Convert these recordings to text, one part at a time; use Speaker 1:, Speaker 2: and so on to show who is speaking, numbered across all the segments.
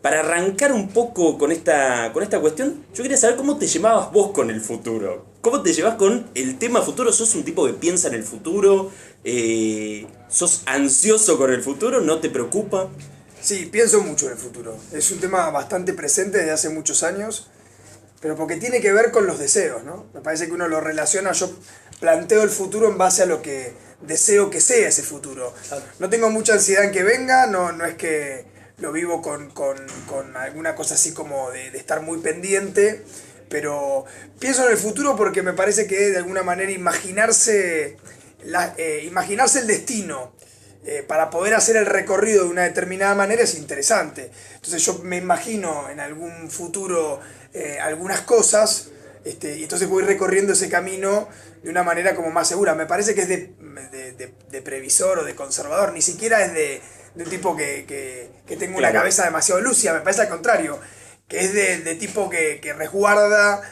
Speaker 1: para arrancar un poco con esta cuestión, yo quería saber cómo te llevabas vos con el futuro. ¿Cómo te llevas con el tema futuro? ¿Sos un tipo que piensa en el futuro? ¿Sos ansioso con el futuro? ¿No te preocupa?
Speaker 2: Sí, pienso mucho en el futuro. Es un tema bastante presente desde hace muchos años, pero porque tiene que ver con los deseos, ¿no? Me parece que uno lo relaciona, yo planteo el futuro en base a lo que deseo que sea ese futuro. No tengo mucha ansiedad en que venga, no es que lo vivo con alguna cosa así como de estar muy pendiente, pero pienso en el futuro porque me parece que de alguna manera imaginarse el destino para poder hacer el recorrido de una determinada manera es interesante. Entonces yo me imagino en algún futuro algunas cosas, y entonces voy recorriendo ese camino de una manera como más segura. Me parece que es de previsor o de conservador, ni siquiera es de un tipo que tenga una cabeza demasiado lúcida, me parece al contrario, que es de tipo que resguarda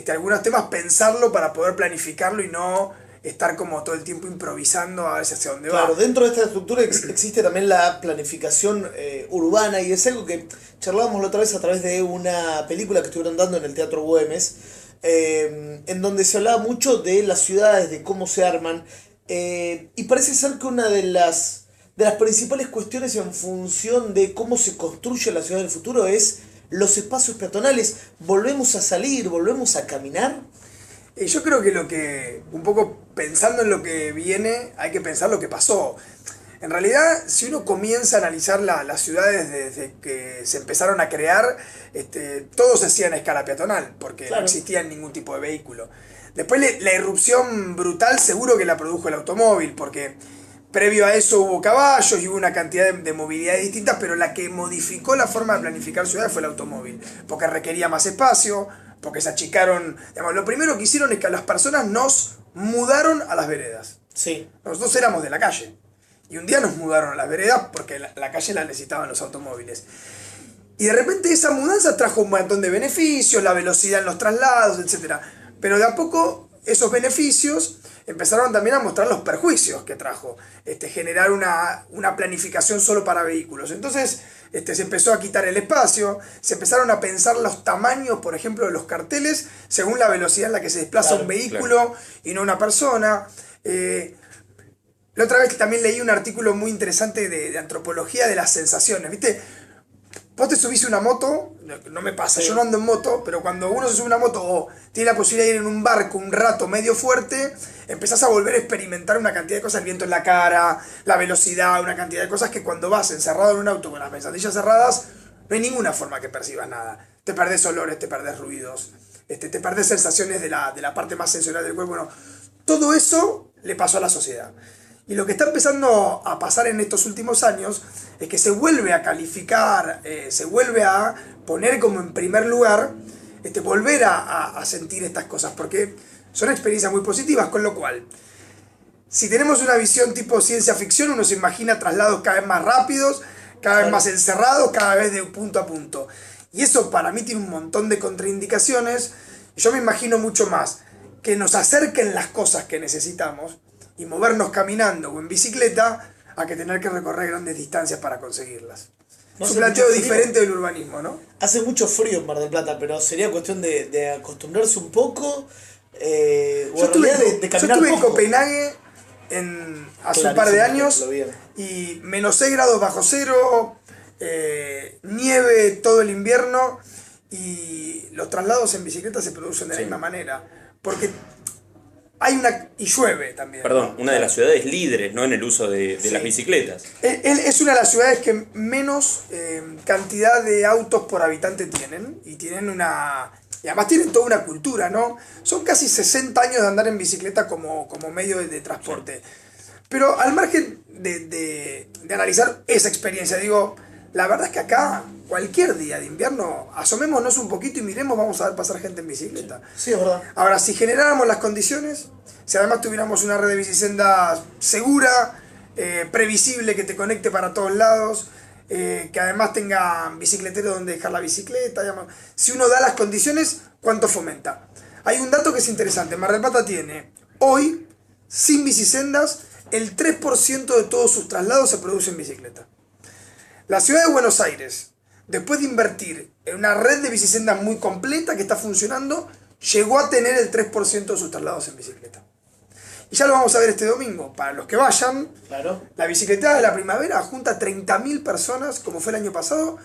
Speaker 2: algunos temas, pensarlo para poder planificarlo y no estar como todo el tiempo improvisando a ver hacia dónde va.
Speaker 3: Claro, dentro de esta estructura existe también la planificación urbana y es algo que charlábamos la otra vez a través de una película que estuvieron dando en el Teatro Güemes, en donde se hablaba mucho de las ciudades, de cómo se arman, y parece ser que una de las principales cuestiones en función de cómo se construye la ciudad del futuro es los espacios peatonales. ¿Volvemos a salir? ¿Volvemos a caminar?
Speaker 2: Yo creo que un poco pensando en lo que viene, hay que pensar lo que pasó. En realidad, si uno comienza a analizar las ciudades desde que se empezaron a crear, todo se hacía en escala peatonal, porque
Speaker 3: Claro.
Speaker 2: no existía ningún tipo de vehículo. Después la irrupción brutal seguro que la produjo el automóvil, porque previo a eso hubo caballos y hubo una cantidad de movilidades distintas, pero la que modificó la forma de planificar ciudades fue el automóvil, porque requería más espacio, porque se achicaron. Digamos, lo primero que hicieron es que las personas nos mudaron a las veredas.
Speaker 3: Sí.
Speaker 2: Nosotros éramos de la calle. Y un día nos mudaron a las veredas porque la calle la necesitaban los automóviles. Y de repente esa mudanza trajo un montón de beneficios, la velocidad en los traslados, etc. Pero de a poco esos beneficios empezaron también a mostrar los perjuicios que trajo generar una planificación solo para vehículos. Entonces se empezó a quitar el espacio, se empezaron a pensar los tamaños, por ejemplo, de los carteles según la velocidad en la que se desplaza un vehículo y no una persona. La otra vez también leí un artículo muy interesante de antropología de las sensaciones, ¿viste? Vos te subís a una moto, no me pasa, yo no ando en moto, pero cuando uno se sube a una moto o tiene la posibilidad de ir en un barco un rato medio fuerte, empezás a volver a experimentar una cantidad de cosas, el viento en la cara, la velocidad, una cantidad de cosas que cuando vas encerrado en un auto con las ventanillas cerradas, no hay ninguna forma que percibas nada. Te perdés olores, te perdés ruidos, te perdés sensaciones de la parte más sensorial del cuerpo. Bueno, todo eso le pasó a la sociedad. Y lo que está empezando a pasar en estos últimos años es que se vuelve a calificar, se vuelve a poner como en primer lugar, volver a sentir estas cosas, porque son experiencias muy positivas, con lo cual, si tenemos una visión tipo ciencia ficción, uno se imagina traslados cada vez más rápidos, cada vez más encerrados, cada vez de punto a punto. Y eso para mí tiene un montón de contraindicaciones. Yo me imagino mucho más que nos acerquen las cosas que necesitamos y movernos caminando o en bicicleta a que tener que recorrer grandes distancias para conseguirlas. Es un planteo diferente del urbanismo, ¿no?
Speaker 3: Hace mucho frío en Mar del Plata, pero sería cuestión de acostumbrarse un poco,
Speaker 2: Yo estuve en Copenhague hace un par de años y menos 6 grados bajo cero, nieve todo el invierno y los traslados en bicicleta se producen de la misma manera. Porque y llueve también.
Speaker 1: Perdón, una de las ciudades líderes, ¿no?, en el uso de las bicicletas.
Speaker 2: Es una de las ciudades que menos cantidad de autos por habitante tienen. Y además tienen toda una cultura, ¿no? Son casi 60 años de andar en bicicleta como medio de transporte. Pero al margen de analizar esa experiencia, digo, la verdad es que acá, cualquier día de invierno, asomémonos un poquito y miremos, vamos a ver pasar gente en bicicleta.
Speaker 3: Sí, es verdad.
Speaker 2: Ahora, si generáramos las condiciones, si además tuviéramos una red de bicisendas segura, previsible, que te conecte para todos lados, que además tenga bicicleteros donde dejar la bicicleta, digamos. Si uno da las condiciones, ¿cuánto fomenta? Hay un dato que es interesante. Mar del Plata tiene hoy, sin bicisendas, el 3% de todos sus traslados se produce en bicicleta. La ciudad de Buenos Aires, después de invertir en una red de bicisendas muy completa que está funcionando, llegó a tener el 3% de sus traslados en bicicleta. Y ya lo vamos a ver este domingo. Para los que vayan,
Speaker 3: Claro.
Speaker 2: la bicicleta de la primavera junta 30.000 personas, como fue el año pasado,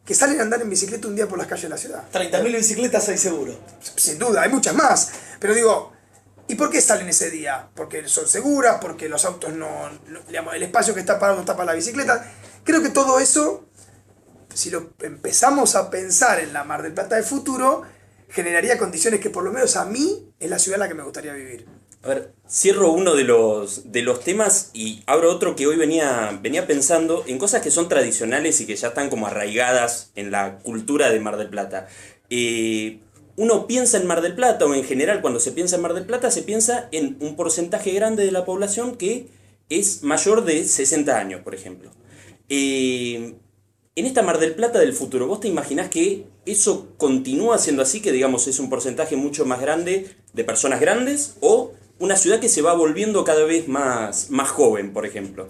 Speaker 2: que salen a andar en bicicleta un día por las calles de la ciudad.
Speaker 3: 30.000 bicicletas hay seguro.
Speaker 2: Sin duda, hay muchas más. Pero digo, ¿y por qué salen ese día? Porque son seguras, porque los autos digamos, el espacio que está parado no está para la bicicleta. Creo que todo eso, si lo empezamos a pensar en la Mar del Plata del futuro, generaría condiciones que por lo menos a mí es la ciudad en la que me gustaría vivir.
Speaker 1: A ver, cierro uno de los temas y abro otro que hoy venía pensando en cosas que son tradicionales y que ya están como arraigadas en la cultura de Mar del Plata. Uno piensa en Mar del Plata, o en general cuando se piensa en Mar del Plata, se piensa en un porcentaje grande de la población que es mayor de 60 años, por ejemplo. En esta Mar del Plata del futuro, ¿vos te imaginás que eso continúa siendo así, que digamos es un porcentaje mucho más grande de personas grandes, o una ciudad que se va volviendo cada vez más joven, por ejemplo?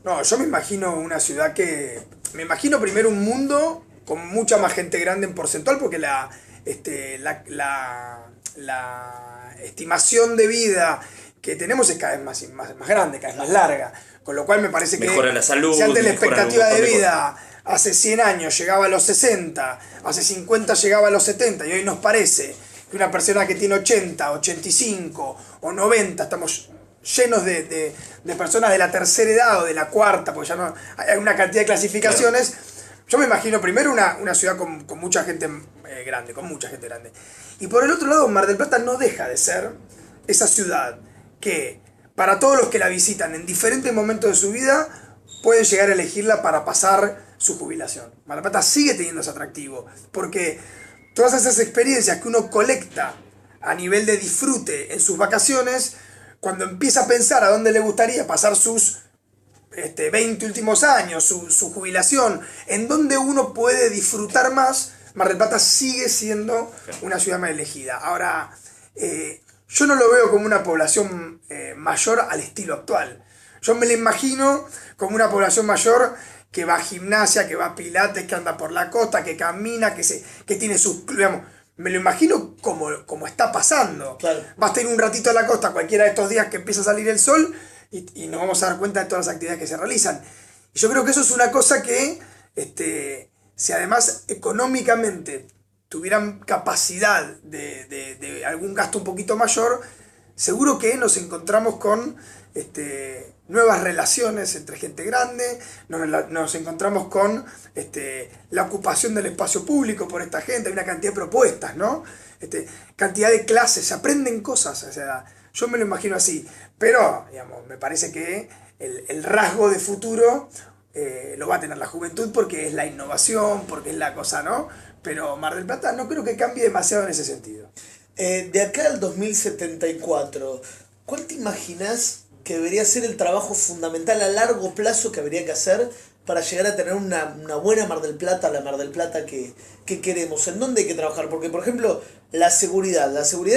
Speaker 2: No, yo me imagino una ciudad que... Me imagino primero un mundo con mucha más gente grande en porcentual, porque la estimación de vida que tenemos es cada vez más grande, cada vez más larga. Con lo cual me parece que...
Speaker 1: Mejora la salud,
Speaker 2: si antes la
Speaker 1: mejora un
Speaker 2: expectativa de
Speaker 1: montón de
Speaker 2: vida hace 100 años llegaba a los 60, hace 50 llegaba a los 70, y hoy nos parece que una persona que tiene 80, 85 o 90, estamos llenos de personas de la tercera edad o de la cuarta, porque ya no hay una cantidad de clasificaciones. Claro. Yo me imagino primero una ciudad con mucha gente grande, con mucha gente grande. Y por el otro lado, Mar del Plata no deja de ser esa ciudad que, para todos los que la visitan en diferentes momentos de su vida, pueden llegar a elegirla para pasar su jubilación. Mar del Plata sigue teniendo ese atractivo, porque todas esas experiencias que uno colecta a nivel de disfrute en sus vacaciones, cuando empieza a pensar a dónde le gustaría pasar sus 20 últimos años, su jubilación, en dónde uno puede disfrutar más, Mar del Plata sigue siendo una ciudad más elegida. Ahora, yo no lo veo como una población mayor al estilo actual. Yo me la imagino como una población mayor que va a gimnasia, que va a pilates, que anda por la costa, que camina, que tiene sus... Digamos, me lo imagino como está pasando.
Speaker 3: Claro.
Speaker 2: Vas a ir un ratito a la costa cualquiera de estos días que empieza a salir el sol y nos vamos a dar cuenta de todas las actividades que se realizan. Y yo creo que eso es una cosa que, si además económicamente tuvieran capacidad de algún gasto un poquito mayor, seguro que nos encontramos con nuevas relaciones entre gente grande, nos encontramos con la ocupación del espacio público por esta gente, hay una cantidad de propuestas, ¿no? Cantidad de clases, se aprenden cosas, o sea, yo me lo imagino así, pero digamos, me parece que el rasgo de futuro lo va a tener la juventud porque es la innovación, porque es la cosa, ¿no? Pero Mar del Plata no creo que cambie demasiado en ese sentido.
Speaker 3: De acá al 2074, ¿cuál te imaginas que debería ser el trabajo fundamental a largo plazo que habría que hacer para llegar a tener una buena Mar del Plata, la Mar del Plata que queremos? ¿En dónde hay que trabajar? Porque, por ejemplo, la seguridad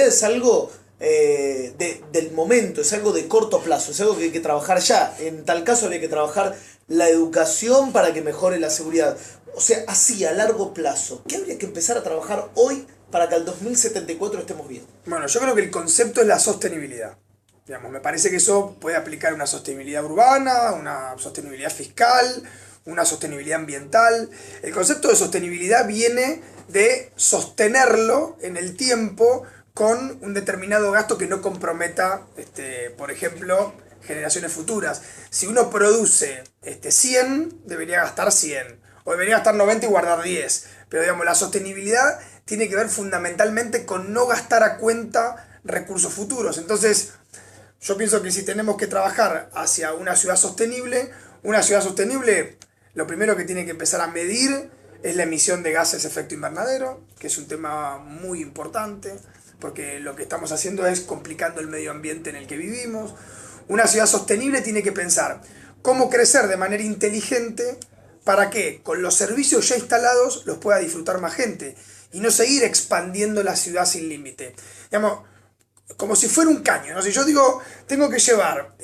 Speaker 3: es algo del momento, es algo de corto plazo, es algo que hay que trabajar ya. En tal caso habría que trabajar la educación para que mejore la seguridad. O sea, así, a largo plazo, ¿qué habría que empezar a trabajar hoy para que al 2074 estemos bien?
Speaker 2: Bueno, yo creo que el concepto es la sostenibilidad. Digamos, me parece que eso puede aplicar una sostenibilidad urbana, una sostenibilidad fiscal, una sostenibilidad ambiental. El concepto de sostenibilidad viene de sostenerlo en el tiempo con un determinado gasto que no comprometa, por ejemplo, generaciones futuras. Si uno produce 100, debería gastar 100. O debería gastar 90 y guardar 10. Pero digamos, la sostenibilidad tiene que ver fundamentalmente con no gastar a cuenta recursos futuros. Entonces, yo pienso que si tenemos que trabajar hacia una ciudad sostenible, lo primero que tiene que empezar a medir es la emisión de gases de efecto invernadero, que es un tema muy importante, porque lo que estamos haciendo es complicando el medio ambiente en el que vivimos. Una ciudad sostenible tiene que pensar cómo crecer de manera inteligente para que con los servicios ya instalados los pueda disfrutar más gente y no seguir expandiendo la ciudad sin límite. Digamos, como si fuera un caño, ¿no? Si yo digo, tengo que llevar,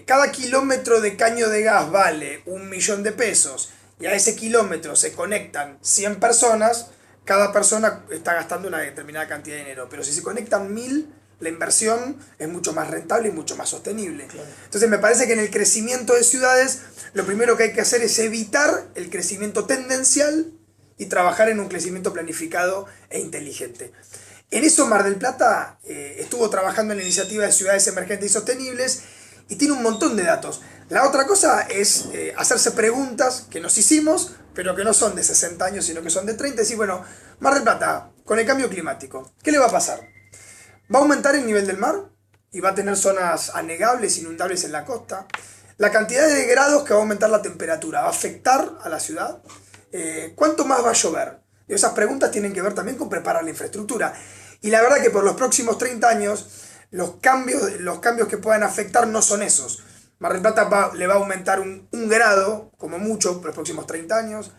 Speaker 2: cada kilómetro de caño de gas vale 1.000.000 de pesos y a ese kilómetro se conectan 100 personas, cada persona está gastando una determinada cantidad de dinero. Pero si se conectan 1000, la inversión es mucho más rentable y mucho más sostenible. Claro. Entonces me parece que en el crecimiento de ciudades, lo primero que hay que hacer es evitar el crecimiento tendencial y trabajar en un crecimiento planificado e inteligente. En eso Mar del Plata estuvo trabajando en la iniciativa de ciudades emergentes y sostenibles y tiene un montón de datos. La otra cosa es hacerse preguntas que nos hicimos, pero que no son de 60 años, sino que son de 30. Y decir, bueno, Mar del Plata, con el cambio climático, ¿qué le va a pasar? ¿Va a aumentar el nivel del mar? Y va a tener zonas anegables, inundables en la costa. La cantidad de grados que va a aumentar la temperatura, ¿va a afectar a la ciudad? ¿Cuánto más va a llover? Y esas preguntas tienen que ver también con preparar la infraestructura. Y la verdad que por los próximos 30 años, los cambios que puedan afectar no son esos. Mar del Plata le va a aumentar un grado, como mucho, por los próximos 30 años.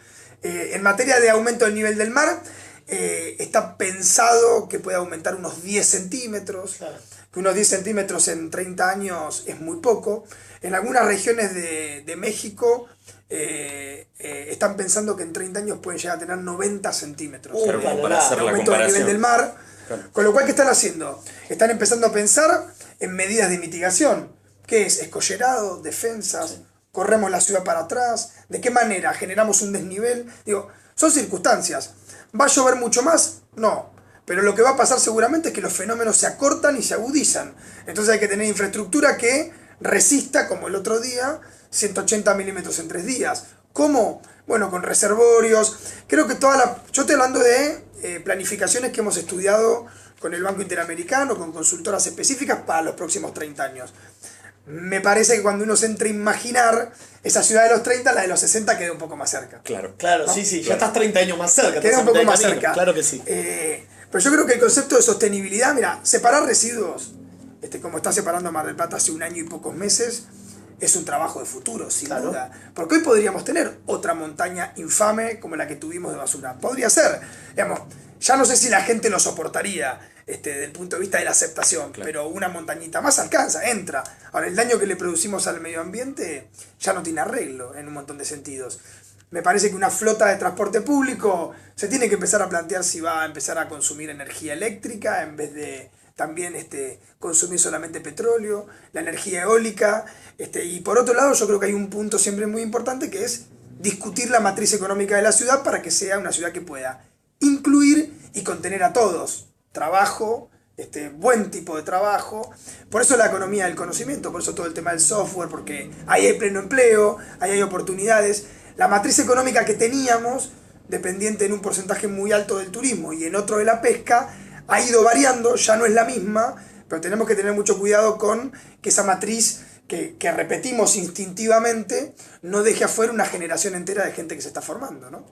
Speaker 2: En materia de aumento del nivel del mar, está pensado que puede aumentar unos 10 centímetros. Claro. Que unos 10 centímetros en 30 años es muy poco. En algunas regiones de México están pensando que en 30 años pueden llegar a tener 90 centímetros.
Speaker 1: Claro, para hacer la
Speaker 2: aumento del nivel del mar.
Speaker 1: Claro.
Speaker 2: Con lo cual, ¿qué están haciendo? Están empezando a pensar en medidas de mitigación. ¿Qué es? Escollerado, defensas, sí. Corremos la ciudad para atrás. ¿De qué manera generamos un desnivel? Digo, son circunstancias. ¿Va a llover mucho más? No. Pero lo que va a pasar seguramente es que los fenómenos se acortan y se agudizan. Entonces hay que tener infraestructura que resista, como el otro día, 180 milímetros en 3 días. ¿Cómo? Bueno, con reservorios. Creo que yo estoy hablando de planificaciones que hemos estudiado con el Banco Interamericano, con consultoras específicas para los próximos 30 años. Me parece que cuando uno se entra a imaginar esa ciudad de los 30, la de los 60 queda un poco más cerca.
Speaker 3: Claro,
Speaker 2: ¿no?
Speaker 3: sí, ya estás 30 años más cerca.
Speaker 2: Queda un poco más cerca.
Speaker 3: Claro que sí.
Speaker 2: Pero yo creo que el concepto de sostenibilidad, mira, separar residuos, como está separando Mar del Plata hace 1 año y pocos meses, es un trabajo de futuro, sin duda. Porque hoy podríamos tener otra montaña infame como la que tuvimos de basura. Podría ser, digamos, ya no sé si la gente lo soportaría desde el punto de vista de la aceptación, pero una montañita más alcanza, entra. Ahora, el daño que le producimos al medio ambiente ya no tiene arreglo en un montón de sentidos. Me parece que una flota de transporte público se tiene que empezar a plantear si va a empezar a consumir energía eléctrica en vez de también consumir solamente petróleo, la energía eólica. Y por otro lado, yo creo que hay un punto siempre muy importante que es discutir la matriz económica de la ciudad para que sea una ciudad que pueda incluir y contener a todos. Trabajo, buen tipo de trabajo. Por eso la economía del conocimiento, por eso todo el tema del software, porque ahí hay pleno empleo, ahí hay oportunidades. La matriz económica que teníamos, dependiente en un porcentaje muy alto del turismo y en otro de la pesca, ha ido variando, ya no es la misma, pero tenemos que tener mucho cuidado con que esa matriz que repetimos instintivamente no deje afuera una generación entera de gente que se está formando, ¿no?